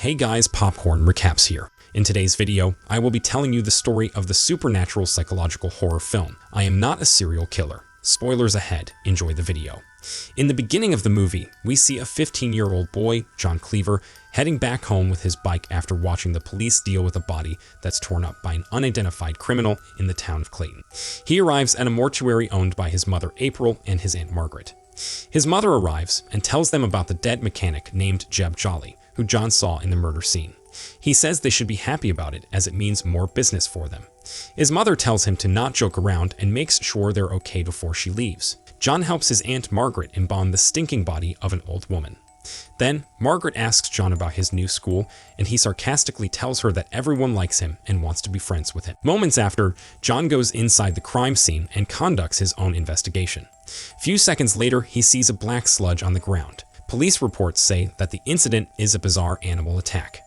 Hey guys, Popcorn Recaps here. In today's video, I will be telling you the story of the supernatural psychological horror film, I Am Not a Serial Killer. Spoilers ahead, enjoy the video. In the beginning of the movie, we see a 15-year-old boy, John Cleaver, heading back home with his bike after watching the police deal with a body that's torn up by an unidentified criminal in the town of Clayton. He arrives at a mortuary owned by his mother April and his Aunt Margaret. His mother arrives and tells them about the dead mechanic named Jeb Jolly, who John saw in the murder scene. He says they should be happy about it as it means more business for them. His mother tells him to not joke around and makes sure they're okay before she leaves. John helps his Aunt Margaret embalm the stinking body of an old woman. Then, Margaret asks John about his new school, and he sarcastically tells her that everyone likes him and wants to be friends with him. Moments after, John goes inside the crime scene and conducts his own investigation. Few seconds later, he sees a black sludge on the ground. Police reports say that the incident is a bizarre animal attack.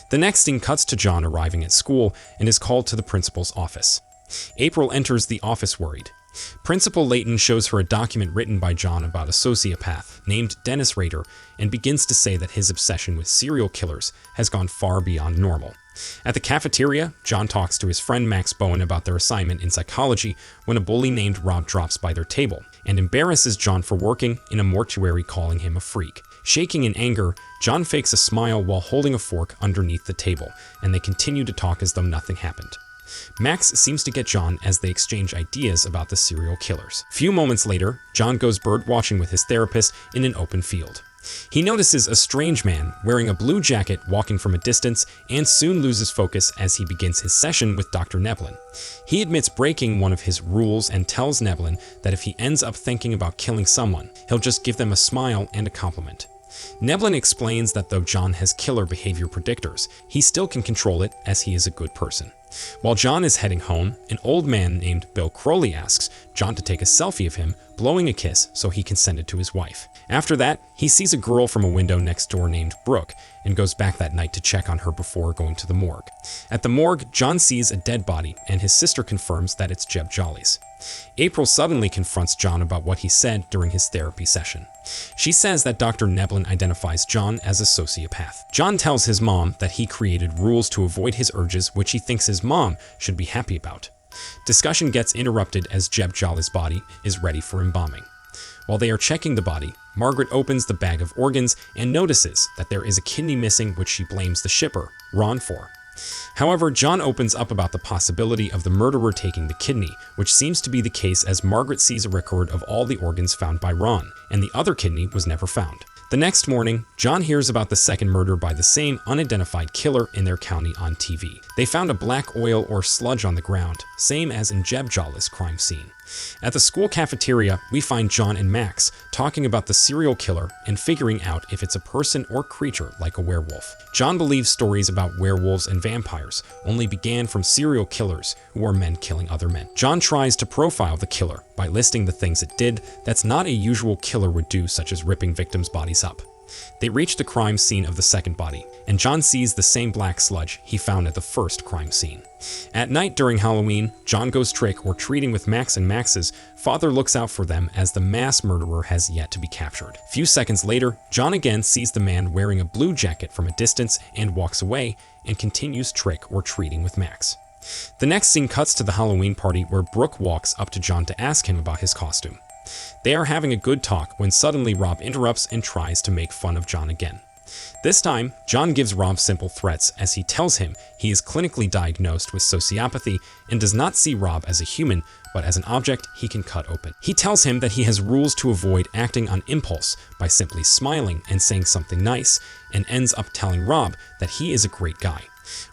The next scene cuts to John arriving at school and is called to the principal's office. April enters the office worried. Principal Layton shows her a document written by John about a sociopath named Dennis Rader and begins to say that his obsession with serial killers has gone far beyond normal. At the cafeteria, John talks to his friend Max Bowen about their assignment in psychology when a bully named Rob drops by their table and embarrasses John for working in a mortuary, calling him a freak. Shaking in anger, John fakes a smile while holding a fork underneath the table, and they continue to talk as though nothing happened. Max seems to get John as they exchange ideas about the serial killers. Few moments later, John goes bird watching with his therapist in an open field. He notices a strange man wearing a blue jacket walking from a distance and soon loses focus as he begins his session with Dr. Neblin. He admits breaking one of his rules and tells Neblin that if he ends up thinking about killing someone, he'll just give them a smile and a compliment. Neblin explains that though John has killer behavior predictors, he still can control it as he is a good person. While John is heading home, an old man named Bill Crowley asks John to take a selfie of him, blowing a kiss so he can send it to his wife. After that, he sees a girl from a window next door named Brooke and goes back that night to check on her before going to the morgue. At the morgue, John sees a dead body and his sister confirms that it's Jeb Jolly's. April suddenly confronts John about what he said during his therapy session. She says that Dr. Neblin identifies John as a sociopath. John tells his mom that he created rules to avoid his urges, which he thinks his mom should be happy about. Discussion gets interrupted as Jeb Jolly's body is ready for embalming. While they are checking the body, Margaret opens the bag of organs and notices that there is a kidney missing, which she blames the shipper, Ron, for. However, John opens up about the possibility of the murderer taking the kidney, which seems to be the case as Margaret sees a record of all the organs found by Ron, and the other kidney was never found. The next morning, John hears about the second murder by the same unidentified killer in their county on TV. They found a black oil or sludge on the ground, same as in Jeb Jolly's crime scene. At the school cafeteria, we find John and Max talking about the serial killer and figuring out if it's a person or creature like a werewolf. John believes stories about werewolves and vampires only began from serial killers who are men killing other men. John tries to profile the killer by listing the things it did that's not a usual killer would do, such as ripping victims' bodies up. They reach the crime scene of the second body, and John sees the same black sludge he found at the first crime scene. At night during Halloween, John goes trick-or-treating with Max, and Max's father looks out for them as the mass murderer has yet to be captured. Few seconds later, John again sees the man wearing a blue jacket from a distance and walks away and continues trick-or-treating with Max. The next scene cuts to the Halloween party where Brooke walks up to John to ask him about his costume. They are having a good talk when suddenly Rob interrupts and tries to make fun of John again. This time, John gives Rob simple threats as he tells him he is clinically diagnosed with sociopathy and does not see Rob as a human, but as an object he can cut open. He tells him that he has rules to avoid acting on impulse by simply smiling and saying something nice, and ends up telling Rob that he is a great guy.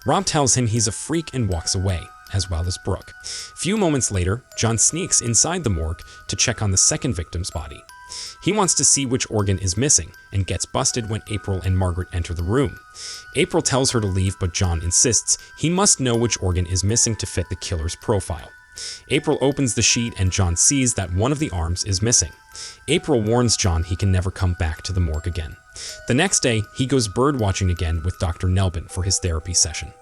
Rob tells him he's a freak and walks away, as well as Brooke. Few moments later, John sneaks inside the morgue to check on the second victim's body. He wants to see which organ is missing and gets busted when April and Margaret enter the room. April tells her to leave, but John insists he must know which organ is missing to fit the killer's profile. April opens the sheet and John sees that one of the arms is missing. April warns John he can never come back to the morgue again. The next day, he goes bird watching again with Dr. Nelbin for his therapy session.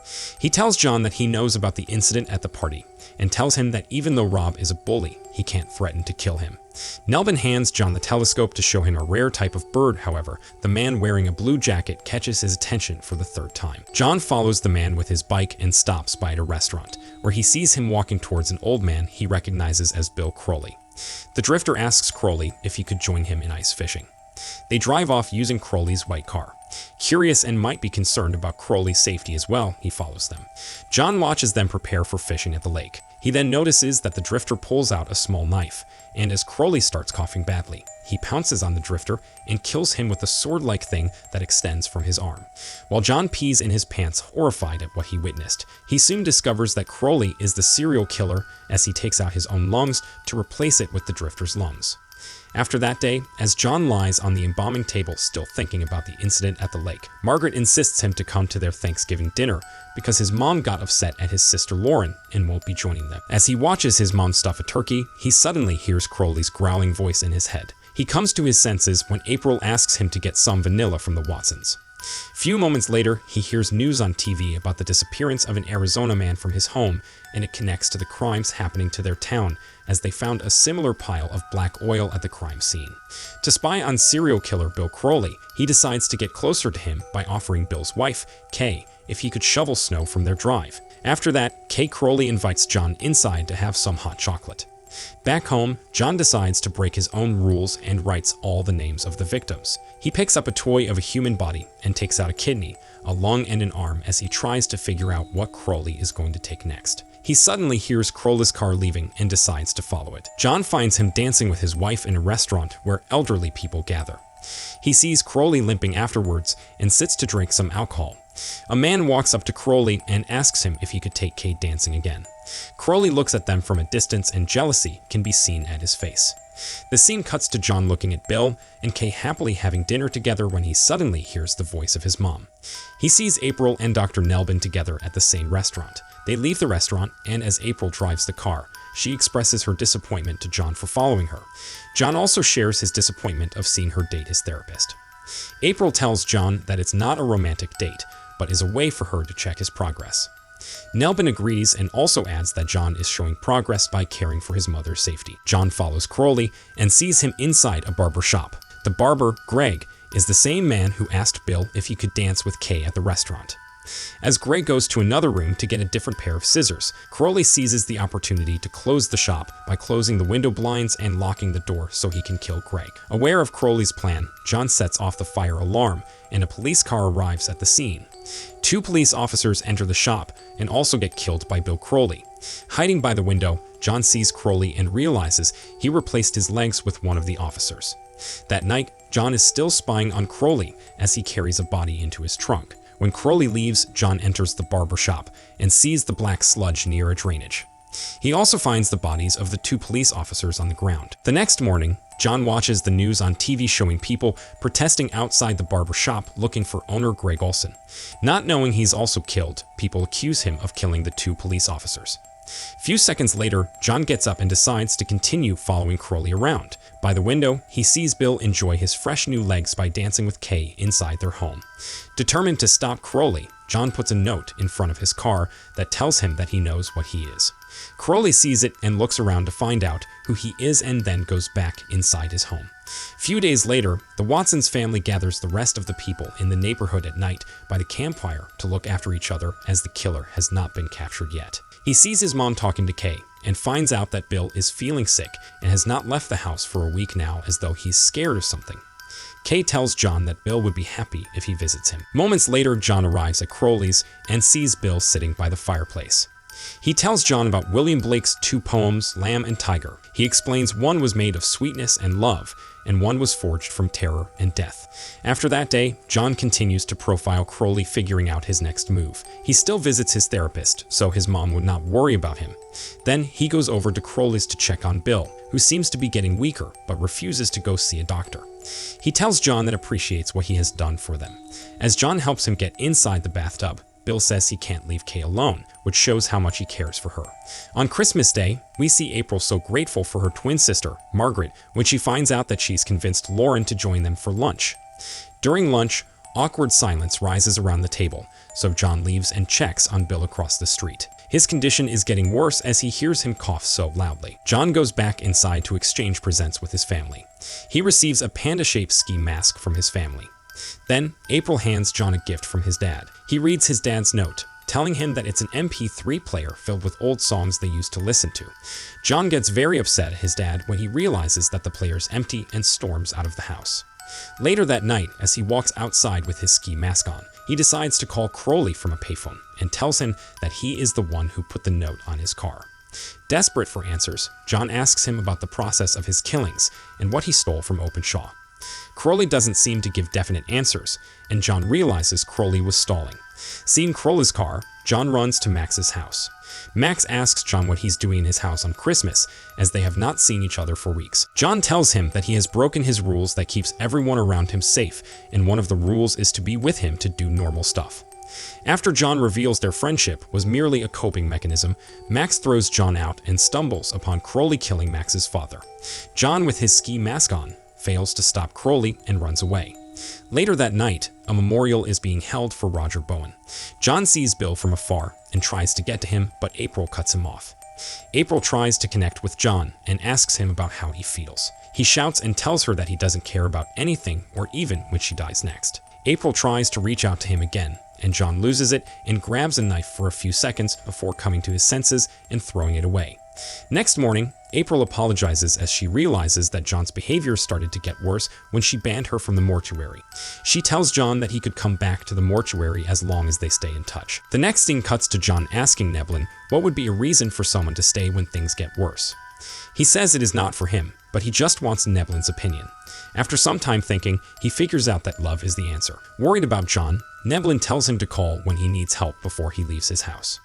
He tells John that he knows about the incident at the party and tells him that even though Rob is a bully, he can't threaten to kill him. Nelbin hands John the telescope to show him a rare type of bird. However, the man wearing a blue jacket catches his attention for the third time. John follows the man with his bike and stops by at a restaurant, where he sees him walking towards an old man he recognizes as Bill Crowley. The drifter asks Crowley if he could join him in ice fishing. They drive off using Crowley's white car. Curious and might be concerned about Crowley's safety as well, he follows them. John watches them prepare for fishing at the lake. He then notices that the drifter pulls out a small knife, and as Crowley starts coughing badly, he pounces on the drifter and kills him with a sword-like thing that extends from his arm. While John pees in his pants, horrified at what he witnessed, he soon discovers that Crowley is the serial killer as he takes out his own lungs to replace it with the drifter's lungs. After that day, as John lies on the embalming table still thinking about the incident at the lake, Margaret insists him to come to their Thanksgiving dinner because his mom got upset at his sister Lauren and won't be joining them. As he watches his mom stuff a turkey, he suddenly hears Crowley's growling voice in his head. He comes to his senses when April asks him to get some vanilla from the Watsons. Few moments later, he hears news on TV about the disappearance of an Arizona man from his home, and it connects to the crimes happening to their town as they found a similar pile of black oil at the crime scene. To spy on serial killer Bill Crowley, he decides to get closer to him by offering Bill's wife, Kay, if he could shovel snow from their drive. After that, Kay Crowley invites John inside to have some hot chocolate. Back home, John decides to break his own rules and writes all the names of the victims. He picks up a toy of a human body and takes out a kidney, a lung, and an arm as he tries to figure out what Crowley is going to take next. He suddenly hears Crowley's car leaving and decides to follow it. John finds him dancing with his wife in a restaurant where elderly people gather. He sees Crowley limping afterwards and sits to drink some alcohol. A man walks up to Crowley and asks him if he could take Kay dancing again. Crowley looks at them from a distance and jealousy can be seen at his face. The scene cuts to John looking at Bill and Kay happily having dinner together when he suddenly hears the voice of his mom. He sees April and Dr. Nelbin together at the same restaurant. They leave the restaurant, and as April drives the car, she expresses her disappointment to John for following her. John also shares his disappointment of seeing her date his therapist. April tells John that it's not a romantic date, but is a way for her to check his progress. Nelbin agrees and also adds that John is showing progress by caring for his mother's safety. John follows Crowley and sees him inside a barber shop. The barber, Greg, is the same man who asked Bill if he could dance with Kay at the restaurant. As Greg goes to another room to get a different pair of scissors, Crowley seizes the opportunity to close the shop by closing the window blinds and locking the door so he can kill Greg. Aware of Crowley's plan, John sets off the fire alarm, and a police car arrives at the scene. 2 police officers enter the shop and also get killed by Bill Crowley. Hiding by the window, John sees Crowley and realizes he replaced his legs with one of the officers. That night, John is still spying on Crowley as he carries a body into his trunk. When Crowley leaves, John enters the barber shop and sees the black sludge near a drainage. He also finds the bodies of the 2 police officers on the ground. The next morning, John watches the news on TV showing people protesting outside the barber shop looking for owner Greg Olson. Not knowing he's also killed, people accuse him of killing the 2 police officers. Few seconds later, John gets up and decides to continue following Crowley around. By the window, he sees Bill enjoy his fresh new legs by dancing with Kay inside their home. Determined to stop Crowley, John puts a note in front of his car that tells him that he knows what he is. Crowley sees it and looks around to find out who he is and then goes back inside his home. Few days later, the Watsons family gathers the rest of the people in the neighborhood at night by the campfire to look after each other as the killer has not been captured yet. He sees his mom talking to Kay and finds out that Bill is feeling sick and has not left the house for a week now as though he's scared of something. Kay tells John that Bill would be happy if he visits him. Moments later, John arrives at Crowley's and sees Bill sitting by the fireplace. He tells John about William Blake's 2 poems, Lamb and Tiger. He explains one was made of sweetness and love, and one was forged from terror and death. After that day, John continues to profile Crowley, figuring out his next move. He still visits his therapist, so his mom would not worry about him. Then he goes over to Crowley's to check on Bill, who seems to be getting weaker, but refuses to go see a doctor. He tells John that appreciates what he has done for them. As John helps him get inside the bathtub, Bill says he can't leave Kay alone, which shows how much he cares for her. On Christmas Day, we see April so grateful for her twin sister, Margaret, when she finds out that she's convinced Lauren to join them for lunch. During lunch, awkward silence rises around the table, so John leaves and checks on Bill across the street. His condition is getting worse as he hears him cough so loudly. John goes back inside to exchange presents with his family. He receives a panda-shaped ski mask from his family. Then, April hands John a gift from his dad. He reads his dad's note, telling him that it's an MP3 player filled with old songs they used to listen to. John gets very upset at his dad when he realizes that the player's empty and storms out of the house. Later that night, as he walks outside with his ski mask on, he decides to call Crowley from a payphone and tells him that he is the one who put the note on his car. Desperate for answers, John asks him about the process of his killings and what he stole from Openshaw. Crowley doesn't seem to give definite answers, and John realizes Crowley was stalling. Seeing Crowley's car, John runs to Max's house. Max asks John what he's doing in his house on Christmas, as they have not seen each other for weeks. John tells him that he has broken his rules that keeps everyone around him safe, and one of the rules is to be with him to do normal stuff. After John reveals their friendship was merely a coping mechanism, Max throws John out and stumbles upon Crowley killing Max's father. John, with his ski mask on, fails to stop Crowley and runs away. Later that night, a memorial is being held for Roger Bowen. John sees Bill from afar and tries to get to him, but April cuts him off. April tries to connect with John and asks him about how he feels. He shouts and tells her that he doesn't care about anything or even when she dies next. April tries to reach out to him again, and John loses it and grabs a knife for a few seconds before coming to his senses and throwing it away. Next morning, April apologizes as she realizes that John's behavior started to get worse when she banned her from the mortuary. She tells John that he could come back to the mortuary as long as they stay in touch. The next scene cuts to John asking Neblin what would be a reason for someone to stay when things get worse. He says it is not for him, but he just wants Neblin's opinion. After some time thinking, he figures out that love is the answer. Worried about John, Neblin tells him to call when he needs help before he leaves his house.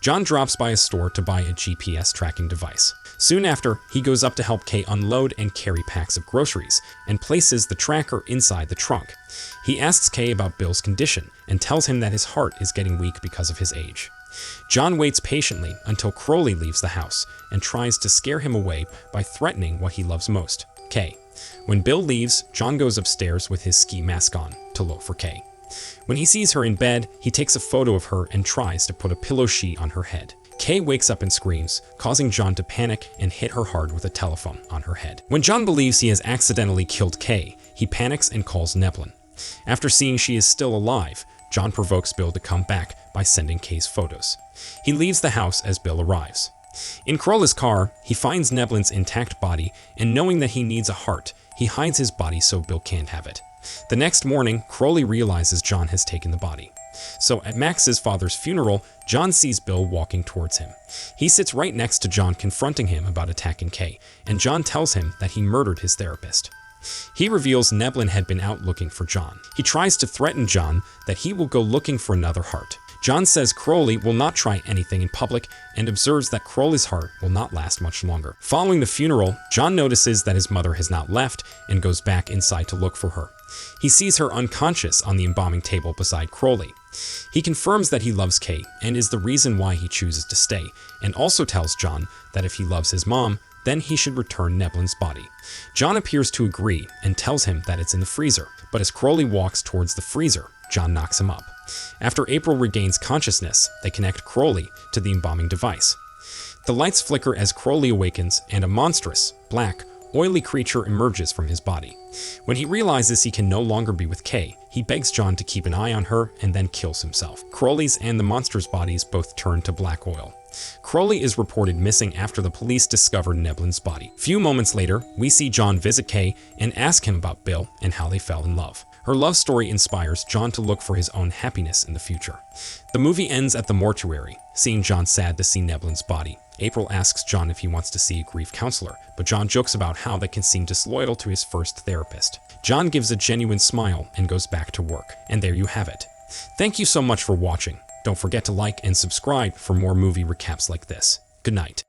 John drops by a store to buy a GPS tracking device. Soon after, he goes up to help Kay unload and carry packs of groceries and places the tracker inside the trunk. He asks Kay about Bill's condition and tells him that his heart is getting weak because of his age. John waits patiently until Crowley leaves the house and tries to scare him away by threatening what he loves most, Kay. When Bill leaves, John goes upstairs with his ski mask on to look for Kay. When he sees her in bed, he takes a photo of her and tries to put a pillow sheet on her head. Kay wakes up and screams, causing John to panic and hit her hard with a telephone on her head. When John believes he has accidentally killed Kay, he panics and calls Neblin. After seeing she is still alive, John provokes Bill to come back by sending Kay's photos. He leaves the house as Bill arrives. In Crowley's car, he finds Neblin's intact body, and knowing that he needs a heart, he hides his body so Bill can't have it. The next morning, Crowley realizes John has taken the body. So at Max's father's funeral, John sees Bill walking towards him. He sits right next to John, confronting him about attacking Kay, and John tells him that he murdered his therapist. He reveals Neblin had been out looking for John. He tries to threaten John that he will go looking for another heart. John says Crowley will not try anything in public and observes that Crowley's heart will not last much longer. Following the funeral, John notices that his mother has not left and goes back inside to look for her. He sees her unconscious on the embalming table beside Crowley. He confirms that he loves Kay and is the reason why he chooses to stay, and also tells John that if he loves his mom, then he should return Neblin's body. John appears to agree and tells him that it's in the freezer, but as Crowley walks towards the freezer, John knocks him up. After April regains consciousness, they connect Crowley to the embalming device. The lights flicker as Crowley awakens, and a monstrous, black, oily creature emerges from his body. When he realizes he can no longer be with Kay, he begs John to keep an eye on her and then kills himself. Crowley's and the monster's bodies both turn to black oil. Crowley is reported missing after the police discovered Neblin's body. Few moments later, we see John visit Kay and ask him about Bill and how they fell in love. Her love story inspires John to look for his own happiness in the future. The movie ends at the mortuary, seeing John sad to see Neblin's body. April asks John if he wants to see a grief counselor, but John jokes about how that can seem disloyal to his first therapist. John gives a genuine smile and goes back to work. And there you have it. Thank you so much for watching. Don't forget to like and subscribe for more movie recaps like this. Good night.